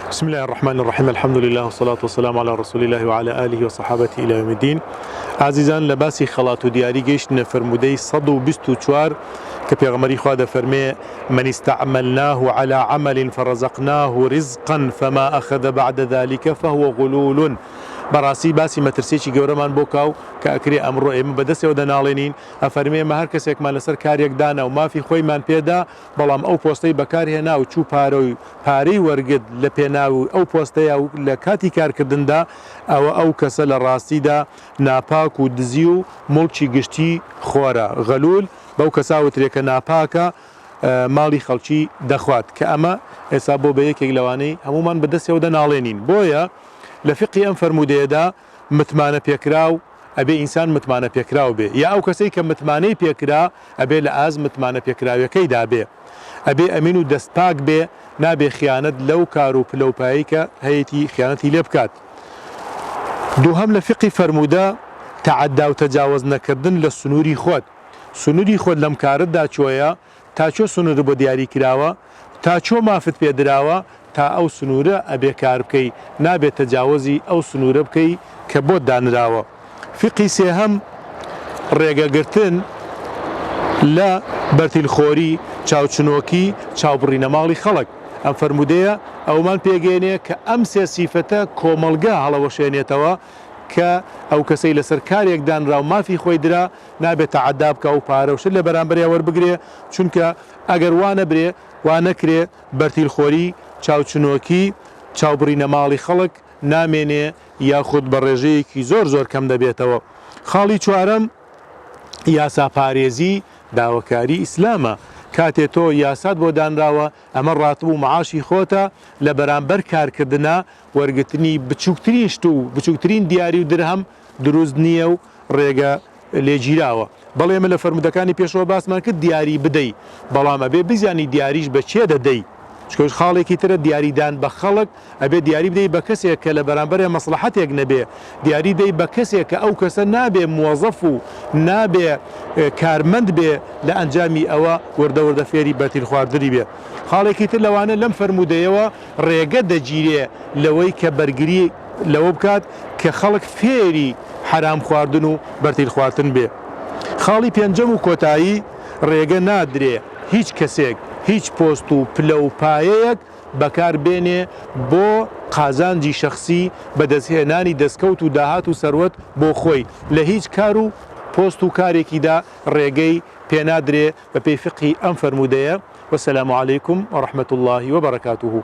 بسم الله الرحمن الرحيم. الحمد لله والصلاة والسلام على رسول الله وعلى آله وصحابته إلى يوم الدين. عزيزان لباسي خلاط دياري جيش نفرمودي صدو بستو چوار كبيغمري خواد فرمي من استعملناه على عمل فرزقناه رزقا فما أخذ بعد ذلك فهو غلول. براسي باسي مترسيشي گەورەمان بۆ کاو کە ئەکرێ ئەمڕۆ ئێمە بەدەستەوە دەناڵێنین ئەفەرمێ ئێمە هەر کەسێکمان لەسەر کارێک دانا و مافی خۆیمان پێدا بەڵام ئەو پۆستەی بەکارهێنا و چوو پارەی وەرگرت لە پێناو ئەو پۆستەیە و لە کاتی کارکردندا ئەو کەسە لە ڕاستیدا ناپاک و دزی و مڵکی گشتی خۆرە غەلول بەو کەساوترێکە ناپاکە ماڵی خەڵکی دەخوات کە ئەمە ئێستا بۆ بە یەکێک لەوانەی هەمومان بەدەستەوە دەناڵێنین. بۆیە لە فقی ئەم فەرمودەیەدا متمانە پێکراو ئەبێ ئینسان متمانە پێکراو بێ یا ئەو کەسەی کە متمانەی پێکرا ئەبێ لە ئاز متمانە پێکراوەکەیدا بێ ئەبێ ئەمین و دەستپاک بێ نابێ خیانەت لەو کار و پلەپایی کە هەیەی خیانەتی لێ بکات. دووهەم لە فقی فەرمودە تەعەدا و تەجاوز نەکردن لە سنووری خۆت. سنووری خۆت لەم کارتدا چۆیە تا چۆ سنوور بۆ دیاری کراوە تا چۆ مافت پێدراوە تا ئەو سنوورە ئەبێ کار بکەی نابێت تەجاوزی ئەو سنوورە بکەی کە بۆ دانراوە. فقی سێهەم ڕێگەگرتن لە بەرتیلخۆری چاوچنۆکی چاوبڕینە ماڵی خەڵک. ئەم فەرمودەیە ئەومان پێگەێنێ کە ئەم سێ سیفەتە کۆمەڵگا هەڵەوەشێنێتەوە کە ئەو کەسەی لەسەر کارێک دانرا و مافی خۆی درا نابێت تەعەدا بکە و پارەوشت لە بەرامبەریا وەربگرێ چونکە ئەگەر وانە برێ وانەکرێ بەرتیلخۆری چاوچنۆکی چاوبڕینە ماڵی خەڵک نامێنێ یاخود بە ڕێژەیەکی زۆر کەم دەبێتەوە. خاڵی چوارەم یاساپارێزی داواکاری ئیسلامە. کاتێ تۆ یاسات بۆ دانراوە ئەمە ڕاتبوو معاشی خۆتە لە بەرامبەر کارکردنا وەرگرتنی بچووکترین شت و بچووکترین دیاری و درهەم دروست نییە و ڕێگە لێگیراوە. بەڵێمە لە فەرمودەکانی پێشەوە باسمان کرد دیاری بدەی بەڵام ئەبێ بزانی دیاریش بە چێ دەدەی. چکۆش خاڵێکی ترە دیاریدان بە خەڵک ئەبێ دیاری بدەی بە کەسێک کە لە بەرامبەر مەسلحەتێک نەبێ دیاری دەی بە کەسێک کە ئەو کەسە نابێ موەزەف و نابێ کارمەند بێ لە ئەنجامی ئەوە وردە فێری بەرتیل خواردنی بێ. خاڵێکی تر لەوانە لەم فەرمودەیەوە ڕێگە دەگیرێ لەوەی کە بەرگری لەوە بکات کە خەڵک فێری حرام خواردن و بەرتیل خواردن بێ. خاڵی پێنجەم و کۆتایی ڕێگە نادرێ هیچ کەسێک هیچ پۆست و پلە و پایەیەک بەکار بێنێ بۆ قازانجی شەخسی بەدەستهێنانی دەستکەوت و داهات و سەروەت بۆ خۆی لە هیچ کار و پۆست و کارێکیدا ڕێگەی پێنادرێ بە پێی فقی ئەم فەرمودەیە. وەسەلامو عەلەیکم وەڕەحمەتوڵڵاهی وەبەرەکاتوهو.